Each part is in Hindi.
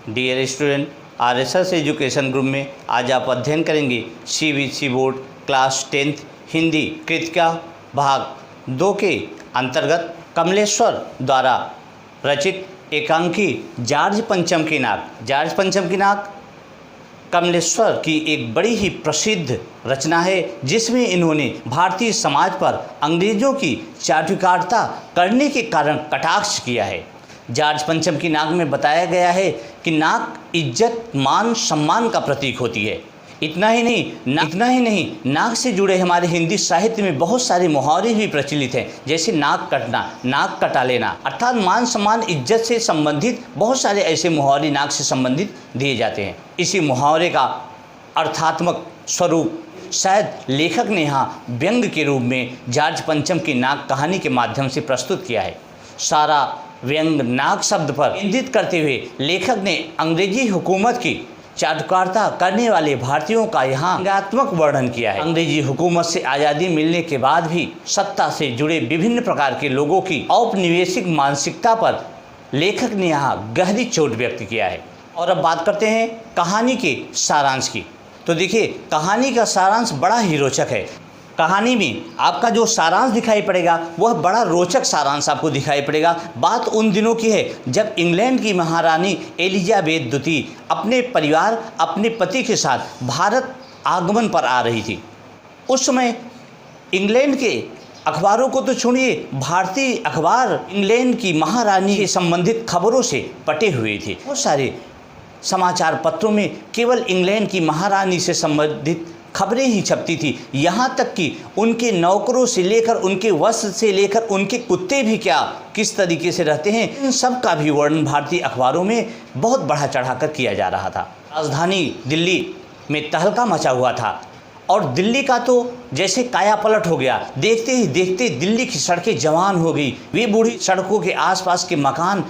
Dear student, RSS education group में आज आप अध्ययन करेंगे CBSE board class 10th Hindi Kritika भाग 2 के अंतर्गत कमलेश्वर द्वारा रचित एकांकी जॉर्ज पंचम की नाक। जॉर्ज पंचम की नाक कमलेश्वर की एक बड़ी ही प्रसिद्ध रचना है, जिसमें इन्होंने भारतीय समाज पर अंग्रेजों की चाटुकारिता करने के कारण कटाक्ष किया है। जॉर्ज पंचम की नाक में बताया गया है कि नाक इज्जत मान सम्मान का प्रतीक होती है। इतना ही नहीं, नाक से जुड़े हमारे हिंदी साहित्य में बहुत सारे मुहावरे भी प्रचलित हैं, जैसे नाक कटना, नाक कटा लेना, अर्थात मान सम्मान इज्जत से संबंधित बहुत सारे ऐसे मुहावरे नाक से संबंधित दिए जाते हैं। इसी मुहावरे का अर्थात्मक स्वरूप शायद लेखक ने यहाँ व्यंग के रूप में जॉर्ज पंचम की नाक कहानी के माध्यम से प्रस्तुत किया है। सारा व्यंग नाक शब्द पर केंद्रित करते हुए लेखक ने अंग्रेजी हुकूमत की चाटुकारिता करने वाले भारतीयों का यहाँ व्यंग्यात्मक वर्णन किया है। अंग्रेजी हुकूमत से आज़ादी मिलने के बाद भी सत्ता से जुड़े विभिन्न प्रकार के लोगों की औपनिवेशिक मानसिकता पर लेखक ने यहाँ गहरी चोट व्यक्त किया है। और अब बात करते हैं कहानी के सारांश की। तो देखिए, कहानी का सारांश बड़ा ही रोचक है। कहानी में आपका जो सारांश दिखाई पड़ेगा वह बड़ा रोचक सारांश आपको दिखाई पड़ेगा। बात उन दिनों की है जब इंग्लैंड की महारानी एलिजाबेथ द्वितीय अपने परिवार, अपने पति के साथ भारत आगमन पर आ रही थी। उस समय इंग्लैंड के अखबारों को तो छोड़िए, भारतीय अखबार इंग्लैंड की महारानी से संबंधित खबरों से पटे हुए थे। बहुत सारे समाचार पत्रों में केवल इंग्लैंड की महारानी से संबंधित खबरें ही छपती थी। यहाँ तक कि उनके नौकरों से लेकर, उनके वस्त्र से लेकर, उनके कुत्ते भी क्या किस तरीके से रहते हैं, इन सब का भी वर्णन भारतीय अखबारों में बहुत बढ़ा चढ़ाकर किया जा रहा था। राजधानी दिल्ली में तहलका मचा हुआ था और दिल्ली का तो जैसे काया पलट हो गया। देखते ही देखते दिल्ली की सड़कें जवान हो गई। वे बूढ़ी सड़कों के आसपास के मकान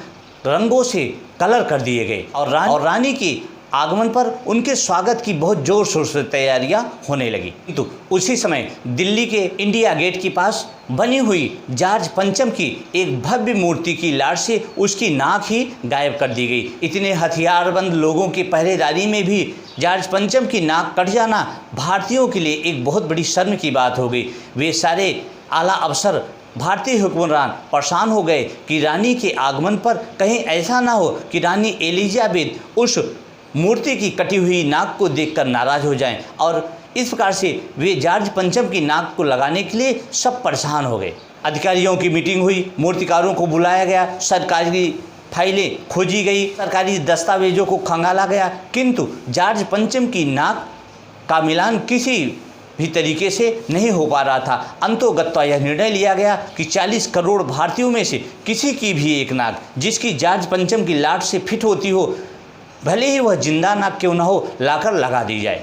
रंगों से कलर कर दिए गए और रानी की आगमन पर उनके स्वागत की बहुत जोर शोर से तैयारियां होने लगी। किंतु उसी समय दिल्ली के इंडिया गेट के पास बनी हुई जॉर्ज पंचम की एक भव्य मूर्ति की लाट से उसकी नाक ही गायब कर दी गई। इतने हथियारबंद लोगों की पहरेदारी में भी जॉर्ज पंचम की नाक कट जाना भारतीयों के लिए एक बहुत बड़ी शर्म की बात हो गई। वे सारे आला अफसर, भारतीय हुक्मरान परेशान हो गए कि रानी के आगमन पर कहीं ऐसा ना हो कि रानी एलिजाबेथ उस मूर्ति की कटी हुई नाक को देखकर नाराज हो जाएं। और इस प्रकार से वे जॉर्ज पंचम की नाक को लगाने के लिए सब परेशान हो गए। अधिकारियों की मीटिंग हुई, मूर्तिकारों को बुलाया गया, सरकारी फाइलें खोजी गई, सरकारी दस्तावेजों को खंगाला गया, किंतु जॉर्ज पंचम की नाक का मिलान किसी भी तरीके से नहीं हो पा रहा था। अंतोगत्वा यह निर्णय लिया गया कि 40 करोड़ भारतीयों में से किसी की भी एक नाक जिसकी जॉर्ज पंचम की लाट से फिट होती हो, भले ही वह जिंदा नाक क्यों न हो, लाकर लगा दी जाए।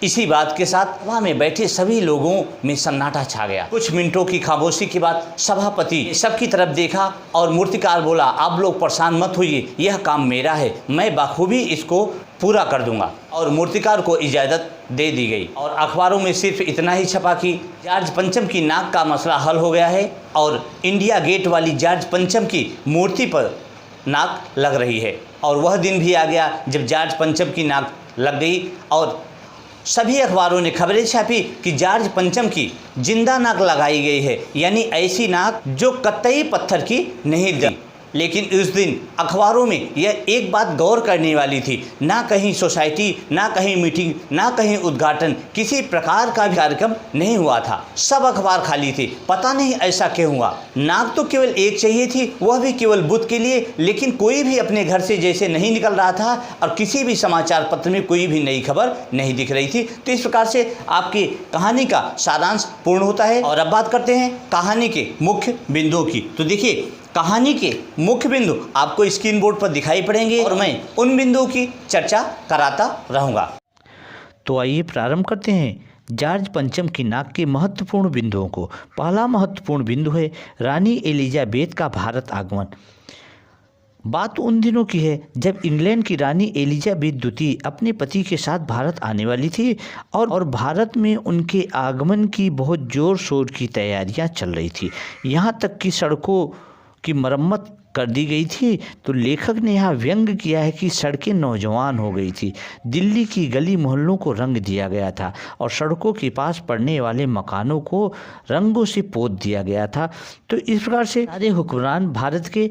इसी बात के साथ सभा में बैठे सभी लोगों में सन्नाटा छा गया। कुछ मिनटों की खामोशी के बाद सभापति सबकी तरफ देखा और मूर्तिकार बोला, आप लोग परेशान मत होइए, यह काम मेरा है, मैं बखूबी इसको पूरा कर दूंगा। और मूर्तिकार को इजाज़त दे दी गई और अखबारों में सिर्फ इतना ही छपा कि जॉर्ज पंचम की नाक का मसला हल हो गया है और इंडिया गेट वाली जॉर्ज पंचम की मूर्ति पर नाक लग रही है। और वह दिन भी आ गया जब जॉर्ज पंचम की नाक लग गई और सभी अखबारों ने खबरें छापी कि जॉर्ज पंचम की जिंदा नाक लगाई गई है, यानी ऐसी नाक जो कतई पत्थर की नहीं थी। लेकिन उस दिन अखबारों में यह एक बात गौर करने वाली थी, ना कहीं सोसाइटी, ना कहीं मीटिंग, ना कहीं उद्घाटन, किसी प्रकार का भी कार्यक्रम नहीं हुआ था। सब अखबार खाली थे। पता नहीं ऐसा क्यों हुआ। नाक तो केवल एक चाहिए थी, वह भी केवल बुध के लिए, लेकिन कोई भी अपने घर से जैसे नहीं निकल रहा था और किसी भी समाचार पत्र में कोई भी नई खबर नहीं दिख रही थी। तो इस प्रकार से आपकी कहानी का सारांश पूर्ण होता है। और अब बात करते हैं कहानी के मुख्य बिंदुओं की। तो देखिए, कहानी के मुख्य बिंदु आपको स्क्रीन बोर्ड पर दिखाई पड़ेंगे और मैं उन बिंदुओं की चर्चा कराता रहूँगा। तो आइए प्रारंभ करते हैं जॉर्ज पंचम की नाक के महत्वपूर्ण बिंदुओं को। पहला महत्वपूर्ण बिंदु है रानी एलिजाबेथ का भारत आगमन। बात उन दिनों की है जब इंग्लैंड की रानी एलिजाबेथ द्वितीय अपने पति के साथ भारत आने वाली थी और भारत में उनके आगमन की बहुत ज़ोर शोर की तैयारियां चल रही थी। यहाँ तक कि सड़कों की मरम्मत कर दी गई थी, तो लेखक ने यहाँ व्यंग किया है कि सड़कें नौजवान हो गई थी, दिल्ली की गली मोहल्लों को रंग दिया गया था और सड़कों के पास पड़ने वाले मकानों को रंगों से पोत दिया गया था। तो इस प्रकार से सारे हुक्मरान भारत के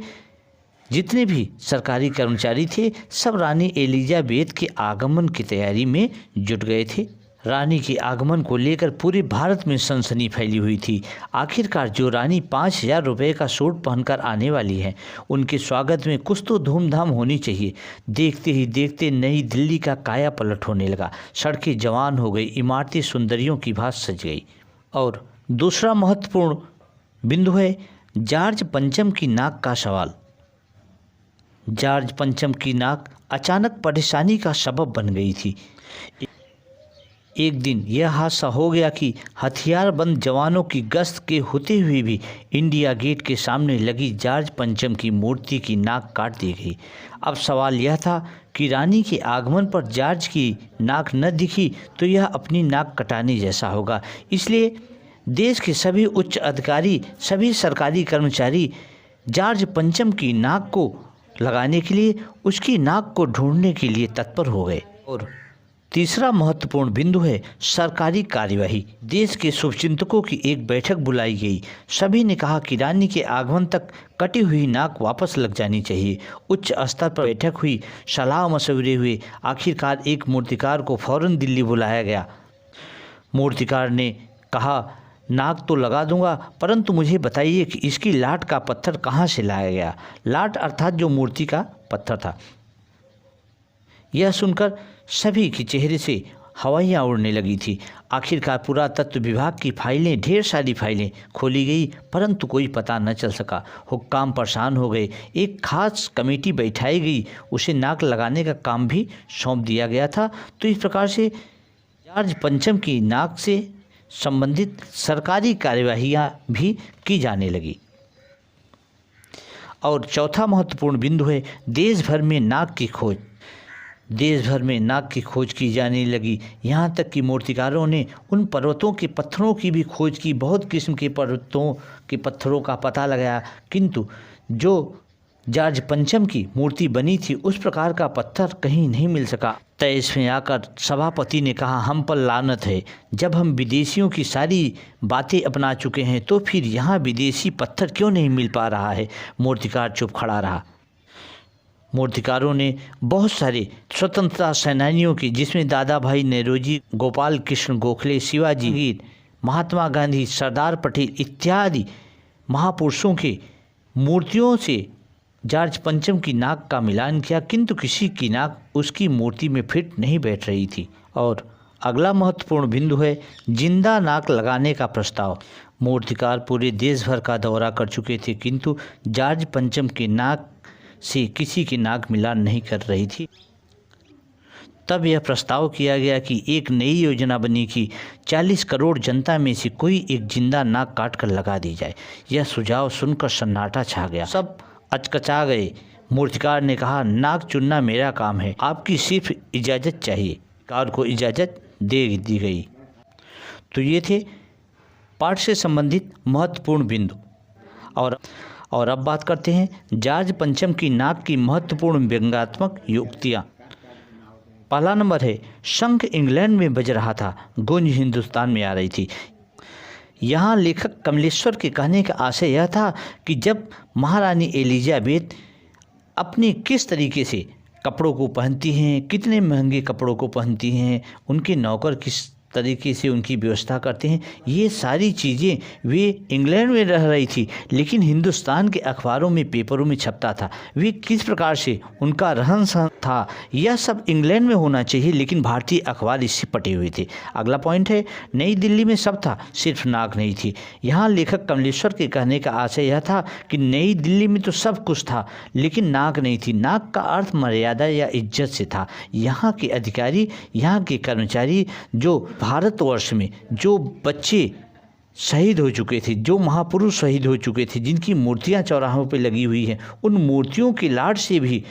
जितने भी सरकारी कर्मचारी थे सब रानी एलिजाबेथ के आगमन की तैयारी में जुट गए थे। रानी के आगमन को लेकर पूरे भारत में सनसनी फैली हुई थी। आखिरकार जो रानी 5,000 रुपये का सूट पहनकर आने वाली है, उनके स्वागत में कुछ तो धूमधाम होनी चाहिए। देखते ही देखते नई दिल्ली का काया पलट होने लगा। सड़कें जवान हो गई, इमारतें सुंदरियों की भांति सज गई। और दूसरा महत्वपूर्ण बिंदु है जॉर्ज पंचम की नाक का सवाल। जॉर्ज पंचम की नाक अचानक परेशानी का सबब बन गई थी। एक दिन यह हादसा हो गया कि हथियारबंद जवानों की गश्त के होते हुए भी इंडिया गेट के सामने लगी जॉर्ज पंचम की मूर्ति की नाक काट दी गई। अब सवाल यह था कि रानी के आगमन पर जॉर्ज की नाक न दिखी तो यह अपनी नाक कटाने जैसा होगा। इसलिए देश के सभी उच्च अधिकारी, सभी सरकारी कर्मचारी जॉर्ज पंचम की नाक को लगाने के लिए, उसकी नाक को ढूंढने के लिए तत्पर हो गए। और तीसरा महत्वपूर्ण बिंदु है सरकारी कार्यवाही। देश के शुभचिंतकों की एक बैठक बुलाई गई। सभी ने कहा कि रानी के आगमन तक कटी हुई नाक वापस लग जानी चाहिए। उच्च स्तर पर बैठक हुई, सलाह मशवरे हुए। आखिरकार एक मूर्तिकार को फौरन दिल्ली बुलाया गया। मूर्तिकार ने कहा, नाक तो लगा दूंगा, परंतु मुझे बताइए कि इसकी लाट का पत्थर कहाँ से लाया गया। लाट अर्थात जो मूर्ति का पत्थर था। यह सुनकर सभी के चेहरे से हवाइयाँ उड़ने लगी थी। आखिरकार पुरातत्व विभाग की फाइलें, ढेर सारी फाइलें खोली गई, परंतु कोई पता न चल सका। हुक्काम परेशान हो गए। एक खास कमेटी बैठाई गई, उसे नाक लगाने का काम भी सौंप दिया गया था। तो इस प्रकार से जॉर्ज पंचम की नाक से संबंधित सरकारी कार्यवाहियाँ भी की जाने लगी। और चौथा महत्वपूर्ण बिंदु है देश भर में नाक की खोज। देश भर में नाक की खोज की जाने लगी। यहाँ तक कि मूर्तिकारों ने उन पर्वतों के पत्थरों की भी खोज की। बहुत किस्म के पर्वतों के पत्थरों का पता लगाया, किंतु जो जॉर्ज पंचम की मूर्ति बनी थी उस प्रकार का पत्थर कहीं नहीं मिल सका। तय इसमें आकर सभापति ने कहा, हम पर लानत है। जब हम विदेशियों की सारी बातें अपना चुके हैं तो फिर यहाँ विदेशी पत्थर क्यों नहीं मिल पा रहा है। मूर्तिकार चुप खड़ा रहा। मूर्तिकारों ने बहुत सारे स्वतंत्रता सेनानियों की, जिसमें दादा भाई नेरोजी, गोपाल कृष्ण गोखले, शिवाजी, महात्मा गांधी, सरदार पटेल इत्यादि महापुरुषों के मूर्तियों से जॉर्ज पंचम की नाक का मिलान किया, किंतु किसी की नाक उसकी मूर्ति में फिट नहीं बैठ रही थी। और अगला महत्वपूर्ण बिंदु है जिंदा नाक लगाने का प्रस्ताव। मूर्तिकार पूरे देश भर का दौरा कर चुके थे, किंतु जॉर्ज पंचम की नाक से किसी की नाक मिलान नहीं कर रही थी। तब यह प्रस्ताव किया गया कि एक नई योजना बनी कि 40 करोड़ जनता में से कोई एक जिंदा नाक काट कर लगा दी जाए। यह सुझाव सुनकर सन्नाटा छा गया। सब अचकचा गए। मूर्तिकार ने कहा, नाक चुनना मेरा काम है, आपकी सिर्फ इजाज़त चाहिए। कार को इजाज़त दे दी गई। तो ये थे पाठ से संबंधित महत्वपूर्ण बिंदु। और अब बात करते हैं जॉर्ज पंचम की नाक की महत्वपूर्ण व्यंग्यात्मक युक्तियाँ। पहला नंबर है, शंख इंग्लैंड में बज रहा था, गूंज हिंदुस्तान में आ रही थी। यहाँ लेखक कमलेश्वर के कहने का आशय यह था कि जब महारानी एलिजाबेथ अपने किस तरीके से कपड़ों को पहनती हैं, कितने महंगे कपड़ों को पहनती हैं, उनके नौकर किस तरीके से उनकी व्यवस्था करते हैं, ये सारी चीज़ें वे इंग्लैंड में रह रही थी, लेकिन हिंदुस्तान के अखबारों में, पेपरों में छपता था। वे किस प्रकार से उनका रहन सहन था, यह सब इंग्लैंड में होना चाहिए, लेकिन भारतीय अखबार इससे पटे हुए थे। अगला पॉइंट है, नई दिल्ली में सब था, सिर्फ नाक नहीं थी। यहाँ लेखक कमलेश्वर के कहने का आशय यह था कि नई दिल्ली में तो सब कुछ था, लेकिन नाक नहीं थी। नाक का अर्थ मर्यादा या इज्जत से था। यहाँ के अधिकारी, यहाँ के कर्मचारी, जो भारतवर्ष में जो बच्चे शहीद हो चुके थे, जो महापुरुष शहीद हो चुके थे, जिनकी मूर्तियां चौराहों पे लगी हुई हैं, उन मूर्तियों की लाट से भी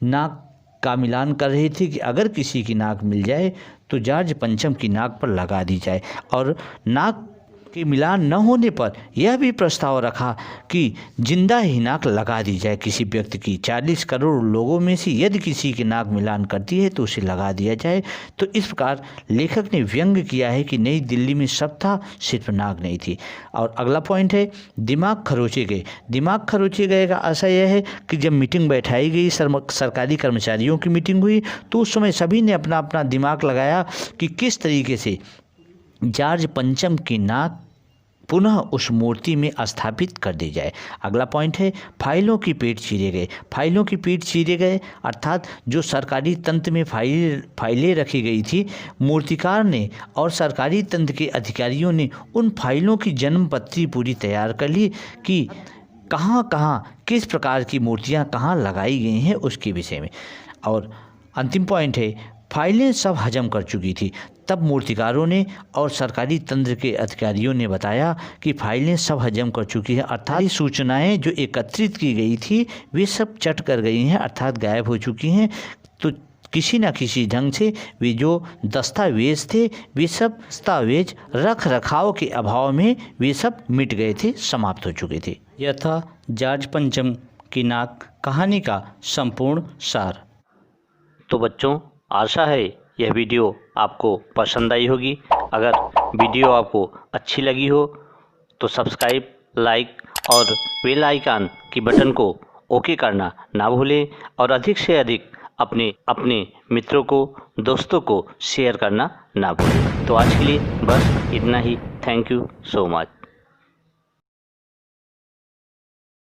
नाक का मिलान कर रहे थे कि अगर किसी की नाक मिल जाए तो जॉर्ज पंचम की नाक पर लगा दी जाए। और नाक के मिलान न होने पर यह भी प्रस्ताव रखा कि जिंदा ही नाक लगा दी जाए किसी व्यक्ति की। 40 करोड़ लोगों में से यदि किसी की नाक मिलान करती है तो उसे लगा दिया जाए। तो इस प्रकार लेखक ने व्यंग्य किया है कि नई दिल्ली में सब था, सिर्फ नाक नहीं थी। और अगला पॉइंट है दिमाग खरोचे गए। दिमाग खरोचे गए का आशा यह है कि जब मीटिंग बैठाई गई, सरकारी कर्मचारियों की मीटिंग हुई, तो उस समय सभी ने अपना अपना दिमाग लगाया कि किस तरीके से जॉर्ज पंचम की नाक पुनः उस मूर्ति में स्थापित कर दी जाए। अगला पॉइंट है फाइलों की पीठ चीरे गए। फाइलों की पीठ चीरे गए अर्थात जो सरकारी तंत्र में फाइलें रखी गई थी, मूर्तिकार ने और सरकारी तंत्र के अधिकारियों ने उन फाइलों की जन्म पत्री पूरी तैयार कर ली कि कहाँ कहाँ किस प्रकार की मूर्तियाँ कहाँ लगाई गई हैं उसके विषय में। और अंतिम पॉइंट है फाइलें सब हजम कर चुकी थी। तब मूर्तिकारों ने और सरकारी तंत्र के अधिकारियों ने बताया कि फाइलें सब हजम कर चुकी हैं, अर्थात सूचनाएं जो एकत्रित की गई थी वे सब चट कर गई हैं, अर्थात गायब हो चुकी हैं। तो किसी न किसी ढंग से वे जो दस्तावेज थे वे सब दस्तावेज रख रखाव के अभाव में वे सब मिट गए थे, समाप्त हो चुके थे। यह था जॉर्ज पंचम की नाक कहानी का संपूर्ण सार। तो बच्चों, आशा है यह वीडियो आपको पसंद आई होगी। अगर वीडियो आपको अच्छी लगी हो तो सब्सक्राइब, लाइक और बेल आइकन की बटन को ओके करना ना भूलें और अधिक से अधिक अपने मित्रों को, दोस्तों को शेयर करना ना भूलें। तो आज के लिए बस इतना ही। Thank you so much.